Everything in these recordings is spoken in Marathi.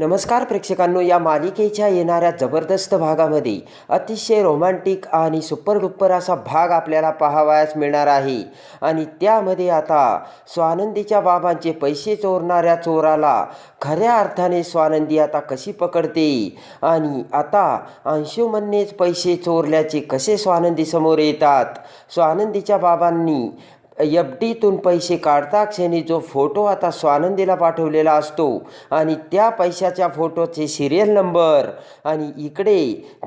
नमस्कार प्रेक्षकांनो, या मालिकेच्या येणाऱ्या जबरदस्त भागामध्ये अतिशय रोमॅन्टिक आणि सुपर डुपर असा भाग आपल्याला पाहावयास मिळणार आहे. आणि त्यामध्ये आता स्वानंदीच्या बाबांचे पैसे चोरणाऱ्या चोराला खऱ्या अर्थाने स्वानंदी आता कशी पकडते आणि आता अंशुमननेच पैसे चोरल्याचे कसे स्वानंदी समोर येतात. स्वानंदीच्या बाबांनी एफ-डीतून पैसे काढता क्षणी जो फोटो आता स्वानंदीला पाठवलेला असतो आणि त्या पैशाच्या फोटोचे सिरियल नंबर आणि इकडे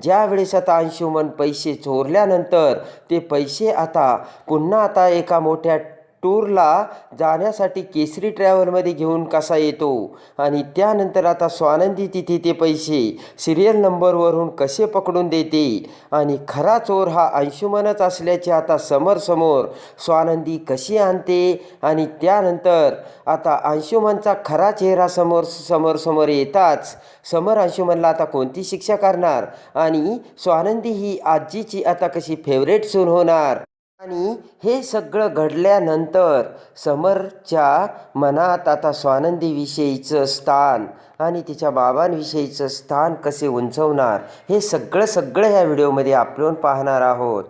ज्या वेळेस आता अंशुमन पैसे चोरल्यानंतर ते पैसे आता पुन्हा आता एका मोठ्या टूरला जाण्यासाठी केसरी ट्रॅव्हलमध्ये घेऊन कसा येतो आणि त्यानंतर आता स्वानंदी तिथे ते पैसे सिरियल नंबरवरून कसे पकडून देते आणि खरा चोर हा अंशुमनच असल्याचे आता समोर स्वानंदी कशी आणते आणि त्यानंतर आता अंशुमनचा खरा चेहरा समोर येताच अंशुमनला आता कोणती शिक्षा करणार आणि स्वानंदी ही आजीची आता कशी फेवरेट सून होणार. आणि हे सगळं घडल्यानंतर समरच्या मनात आता स्वानंदीविषयीचं स्थान आणि तिच्या बाबांविषयीचं स्थान कसे उंचवणार हे सगळं ह्या व्हिडिओमध्ये आपण पाहणार आहोत.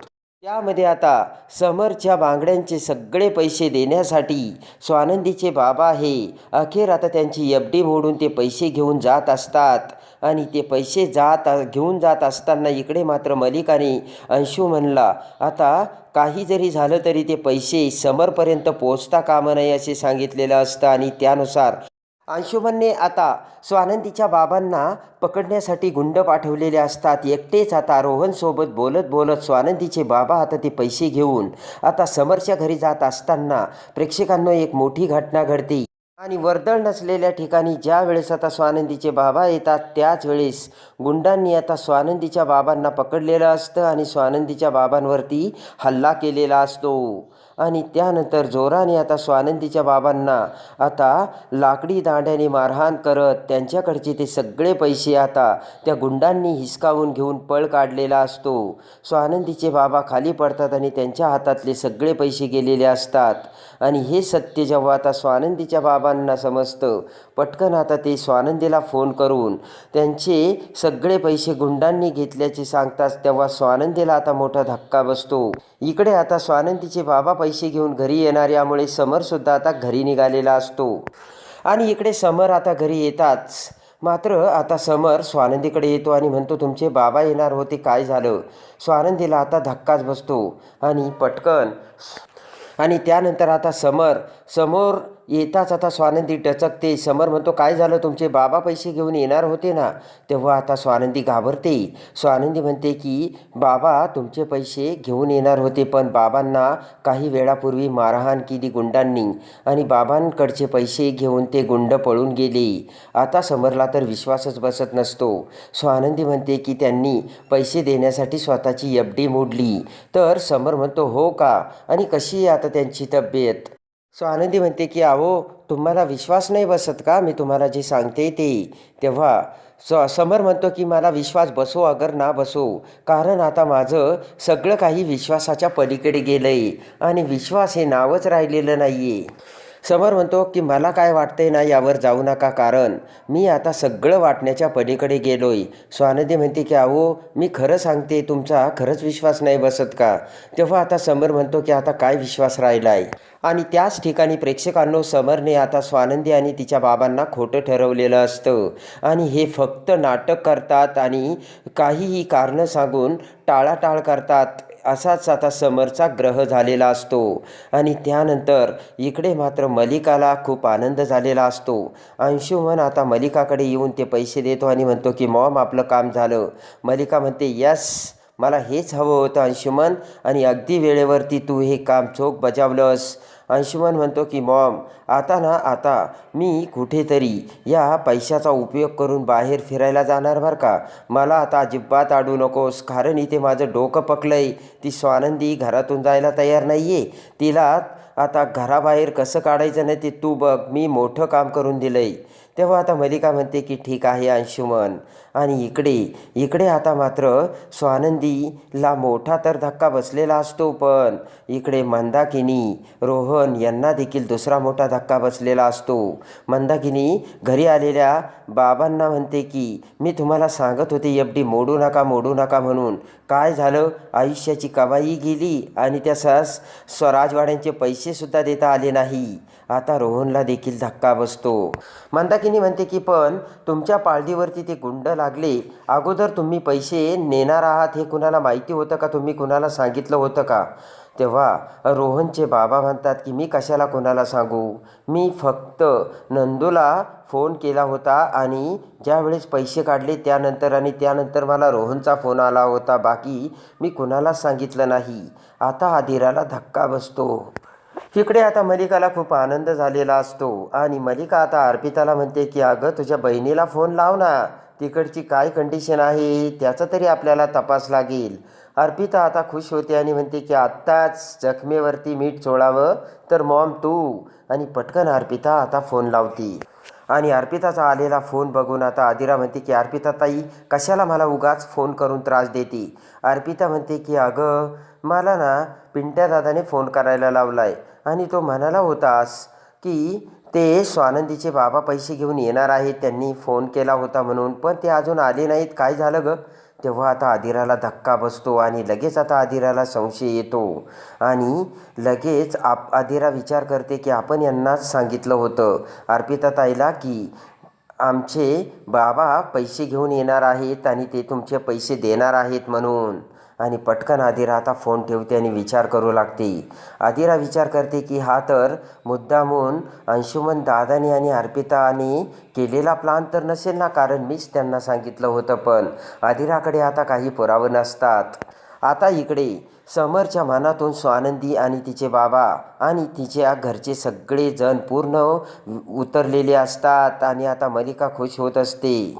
त्यामध्ये आता समरच्या बांगड्यांचे सगळे पैसे देण्यासाठी स्वानंदीचे बाबा हे अखेर आता त्यांची एफ-डी मोडून ते पैसे घेऊन जात असतात आणि ते पैसे घेऊन जात असताना इकडे मात्र मलिकाने अंशुमनला आता काही जरी झालं तरी ते पैसे समरपर्यंत पोहोचता कामा नये असे सांगितलेलं असतं आणि त्यानुसार अंशुमनने आता स्वानंदीच्या बाबांना पकडण्यासाठी गुंड पाठवलेले असतात. एकटेच आता रोहनसोबत बोलत स्वानंदीचे बाबा आता ते पैसे घेऊन आता समरच्या घरी जात असताना प्रेक्षकांना एक मोठी घटना घडते आणि वर्दळ नसलेल्या ठिकाणी ज्या वेळेस आता स्वानंदीचे बाबा येतात त्याच वेळेस गुंडांनी आता स्वानंदीच्या बाबांना पकडलेलं असतं आणि स्वानंदीच्या बाबांवरती हल्ला केलेला असतो आणि त्यानंतर जोराने आता स्वानंदीच्या बाबांना आता लाकडी दांड्याने मारहाण करत त्यांच्याकडचे ते सगळे पैसे आता त्या गुंडांनी हिसकावून घेऊन पळ काढलेला असतो. स्वानंदीचे बाबा खाली पडतात आणि त्यांच्या हातातले सगळे पैसे गेलेले असतात आणि हे सत्य जेव्हा आता स्वानंदीच्या बाबांना समजतं पटकन आता ते स्वानंदीला फोन करून त्यांचे सगळे पैसे गुंडांनी घेतल्याचे सांगतात. तेव्हा स्वानंदीला आता मोठा धक्का बसतो. इकडे आता स्वानंदीचे बाबा पैसे घेऊन घरी येणार यामुळे समरसुद्धा आता घरी निघालेला असतो आणि इकडे समर आता घरी येताच मात्र आता समर स्वानंदीकडे येतो आणि म्हणतो, तुमचे बाबा येणार होते, काय झालं? स्वानंदीला आता धक्काच बसतो आणि पटकन आणि त्यानंतर आता समोर येताच आता स्वानंदी टचकते. समर म्हणतो, काय झालं? तुमचे बाबा पैसे घेऊन येणार होते ना? तेव्हा आता स्वानंदी घाबरते. स्वानंदी म्हणते की बाबा तुमचे पैसे घेऊन येणार होते पण बाबांना काही वेळापूर्वी मारहाण केली गुंडांनी आणि बाबांकडचे पैसे घेऊन ते गुंड पळून गेले. आता समरला तर विश्वासच बसत नसतो. स्वानंदी म्हणते की त्यांनी पैसे देण्यासाठी स्वतःची एफ-डी मोडली. तर समर म्हणतो, हो का? आणि कशी आहे आता त्यांची तब्येत? स्वानंदी म्हणते की अहो, तुम्हाला विश्वास नाही बसत का मी तुम्हाला जे सांगते ते? तेव्हा समर म्हणतो की मला विश्वास बसो अगर ना बसो, कारण आता माझं सगळं काही विश्वासाच्या पलीकडे गेलं आहे आणि विश्वास हे नावच राहिलेलं नाही आहे. समर म्हणतो की मला काय वाटतंय ना यावर जाऊ नका, कारण मी आता सगळं वाटण्याच्या पलीकडे गेलो आहे. स्वानंदी म्हणते की अहो, मी खरं सांगते, तुमचा खरंच विश्वास नाही बसत का? तेव्हा आता समर म्हणतो की आता काय विश्वास राहिला आहे? आणि त्याच ठिकाणी प्रेक्षकांनो समरने आता स्वानंदी आणि तिच्या बाबांना खोटं ठरवलेलं असतं आणि हे फक्त नाटक करतात आणि काहीही कारणं सांगून टाळाटाळ करतात. असाच आता समरचा ग्रह झालेला असतो आणि त्यानंतर इकडे मात्र मलिकाला खूप आनंद झालेला असतो. अंशुमन आता मलिकाकडे येऊन ते पैसे देतो आणि म्हणतो की मॉम, आपलं काम झालं. मलिका म्हणते, यस, मला हेच हवं होतं अंशुमन आणि अगदी वेळेवरती तू हे काम चोख बजावलंस. अंशुमन म्हणतो की मॉम, आता मी कुठेतरी या पैशाचा उपयोग करून बाहेर फिरायला जाणार बरं का. मला आता अजिबात अडू नकोस, कारण इथे माझं डोकं पकलंय. ती स्वानंदी घरातून जायला तयार नाही आहे. तिला आता घराबाहेर कसं काढायचं नाही ते तू बघ, मी मोठं काम करून दिलं आहे. तेव्हा आता मलिका म्हणते की ठीक आहे अंशुमन. आणि इकडे आता मात्र स्वानंदीला मोठा तर धक्का बसलेला असतो, पण इकडे मंदाकिनी रोहन यांना देखील दुसरा मोठा धक्का बसलेला असतो. मंदाकिनी घरी आलेल्या बाबांना म्हणते की मी तुम्हाला सांगत होते एफडी मोडू नका म्हणून. काय झालं? आयुष्याची कमाई गेली आणि त्या स्वराजवाड्यांचे पैसेसुद्धा देता आले नाही. आता रोहनला देखील धक्का बसतो. मंदाकिनी म्हणते की पण तुमच्या पाळणीवरती ते गुंड लागले, अगोदर तुम्ही पैसे नेणार आहात हे कुणाला माहिती होतं का? तुम्ही कुणाला सांगितलं होतं का? तेव्हा रोहनचे बाबा म्हणतात की मी कशाला कोणाला सांगू, मी फक्त नंदूला फोन केला होता आणि ज्यावेळेस पैसे काढले त्यानंतर मला रोहनचा फोन आला होता, बाकी मी कुणालाच सांगितलं नाही. आता आदिराला धक्का बसतो. इकडे आता मलिकाला खूप आनंद झालेला असतो आणि मलिका आता अर्पिताला म्हणते की अगं तुझ्या बहिणीला फोन लाव ना, तिकडची काय कंडिशन आहे त्याचा तरी आपल्याला तपास लागेल. अर्पिता आता खुश होते आणि म्हणते की आत्ताच जखमेवरती मीठ चोळावं तर मॉम तू. आणि पटकन अर्पिता आता फोन लावते आणि अर्पिताचा आलेला फोन बघून आता आदिरा म्हणते की अर्पिता ताई कशाला मला उगाच फोन करून त्रास देते. अर्पिता म्हणते की अगं मला ना पिंट्या दादाने फोन करायला लावलाय आणि तो म्हणाला होतास की ते स्वानंदीचे बाबा पैसे घेऊन येणार आहेत, त्यांनी फोन केला होता म्हणून, पण ते अजून आले नाहीत, काय झालं गं? तेव्हा आता आदिराला धक्का बसतो आणि लगेच आता आदिराला संशय येतो आणि लगेच आदिरा विचार करते की आपण यांनाच सांगितलं होतं अर्पिता ताईला की आमचे बाबा पैसे घेऊन येणार आहेत आणि ते तुमचे पैसे देणार आहेत म्हणून. आणि पटकन आदिरा आता फोन ठेवते आणि विचार करू लागते. आदिरा विचार करते की हा तर मुद्दामून अंशुमन दादाने आणि अर्पिताने केलेला प्लान तर नसेल ना, कारण मीच त्यांना सांगितलं होतं. पण आदिराकडे आता काही पुरावे नसतात. आता इकडे समरच्या मनातून स्वानंदी आणि तिचे बाबा आणि तिच्या घरचे सगळे जण पूर्ण उतरलेले असतात आणि आता मलिका खुश होत असते.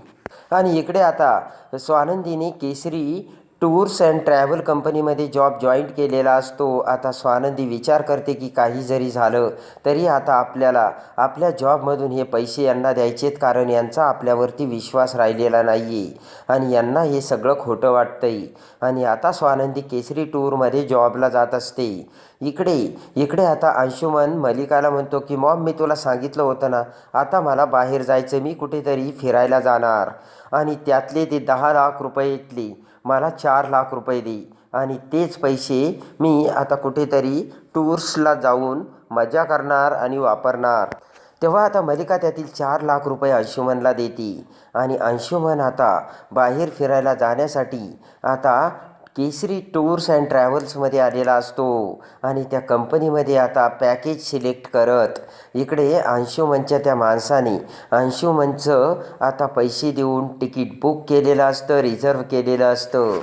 आणि इकडे आता स्वानंदीने केसरी टूर्स अँड ट्रॅव्हल कंपनीमध्ये जॉब जॉईंट केलेला असतो. आता स्वानंदी विचार करते की काही जरी झालं तरी आता आपल्याला आपल्या जॉबमधून हे पैसे यांना द्यायचेत, कारण यांचा आपल्यावरती विश्वास राहिलेला नाही आहे आणि यांना हे सगळं खोटं वाटतंय. आणि आता स्वानंदी केसरी टूरमध्ये जॉबला जात असते. इकडे आता अंशुमन मलिकाला म्हणतो की मॉम मी तुला सांगितलं होतं ना, आता मला बाहेर जायचं, मी कुठेतरी फिरायला जाणार आणि त्यातले ते 10 लाख रुपयेतले मला 4 लाख रुपये दे आणि तेच पैसे मी आता कुठेतरी टूर्सला जाऊन मजा करणार आणि वापरणार. तेव्हा आता मलिका त्यातील 4 लाख रुपये अंशुमनला देते आणि अंशुमन आता बाहेर फिरायला जाण्यासाठी आता केसरी टूर्स अँड ट्रॅव्हल्समध्ये आलेला असतो आणि त्या कंपनीमध्ये आता पॅकेज सिलेक्ट करत इकडे अंशुमनच्या त्या माणसाने अंशुमनचं आता पैसे देऊन तिकीट बुक केलेलं असतं, रिझर्व केलेलं असतं.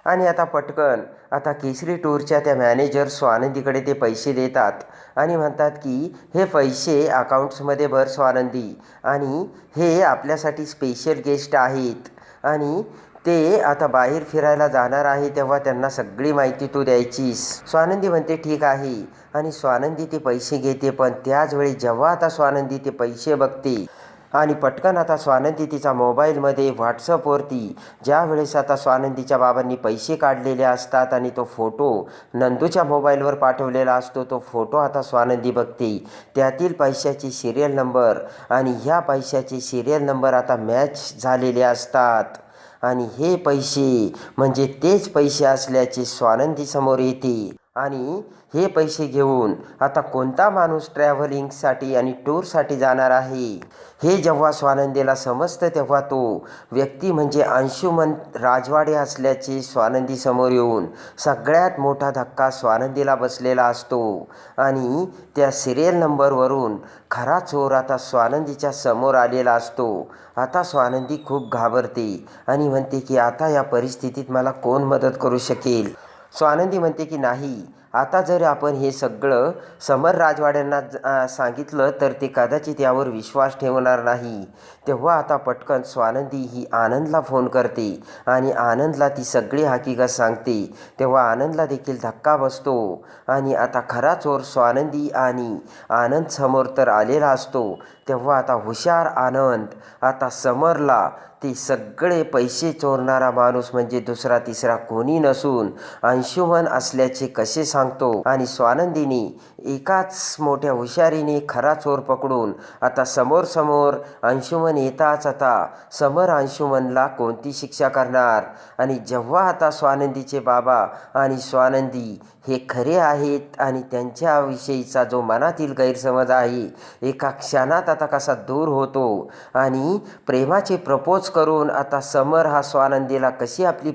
आणि आता पटकन आता केसरी टूरच्या त्या मॅनेजर स्वानंदीकडे ते पैसे देतात आणि म्हणतात की हे पैसे अकाउंट्समध्ये भर स्वानंदी, आणि हे आपल्यासाठी स्पेशल गेस्ट आहेत आणि ते आता बाहेर फिरायला जाणार आहे, तेव्हा त्यांना सगळी माहिती तू द्यायचीस. स्वानंदी म्हणते ठीक आहे आणि स्वानंदी ते पैसे घेते. पण त्याचवेळी जेव्हा आता स्वानंदी ते पैसे बघते आणि पटकन आता स्वानंदी तिचा मोबाईलमध्ये व्हॉट्सअपवरती ज्या वेळेस आता स्वानंदीच्या बाबांनी पैसे काढलेले असतात आणि तो फोटो नंदूच्या मोबाईलवर पाठवलेला असतो, तो फोटो आता स्वानंदी बघते. त्यातील पैशाची सिरियल नंबर आणि ह्या पैशाचे सिरियल नंबर आता मॅच झालेले असतात आणि हे पैसे म्हणजे तेच पैसे असल्याचे स्वानंदी समोर येते. आणि हे पैसे घेऊन आता कोणता माणूस ट्रॅव्हलिंगसाठी आणि टूरसाठी जाणार आहे हे जेव्हा स्वानंदीला समजतं, तेव्हा तो व्यक्ती म्हणजे अंशुमन राजवाडे असल्याचे स्वानंदी समोर येऊन सगळ्यात मोठा धक्का स्वानंदीला बसलेला असतो. आणि त्या सिरियल नंबरवरून खरा चोर आता स्वानंदीच्या समोर आलेला असतो. आता स्वानंदी खूप घाबरते आणि म्हणते की आता या परिस्थितीत मला कोण मदत करू शकेल. स्वानंदी म्हणते की नाही, आता जर आपण हे सगळं समर राजवाड्यांना सांगितलं तर ते कदाचित यावर विश्वास ठेवणार नाही. तेव्हा आता पटकन स्वानंदी ही आनंदला फोन करते आणि आनंदला ती सगळी हकीकत सांगते. तेव्हा आनंदला देखील धक्का बसतो आणि आता खरा चोर स्वानंदी आणि आनंद समोर तर आलेला असतो, तेव्हा आता हुशार आनंद आता समरला ते सगळे पैसे चोरणारा माणूस म्हणजे दुसरा तिसरा कोणी नसून अंशुमन असल्याचे कसे सांगतो आणि स्वानंदीनी एकाच मोठ्या हुशारीने खरा चोर पकडून आता समोर अंशुमन येताच आता समर अंशुमनला कोणती शिक्षा करणार आणि जेव्हा आता स्वानंदीचे बाबा आणि स्वानंदी हे खरे आहेत आणि त्यांच्याविषयीचा जो मनातील गैरसमज आहे एका क्षणात आता कसा दूर होतो आणि प्रेमाचे प्रपोज करून आता समर हा स्वानंदीला कशी आपली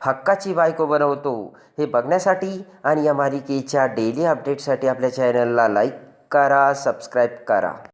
हक्काची बायको बनवतो हे बघण्यासाठी आणि या मालिकेच्या डेली अपडेटसाठी आपल्या चॅनलला लाईक करा, सबस्क्राईब करा.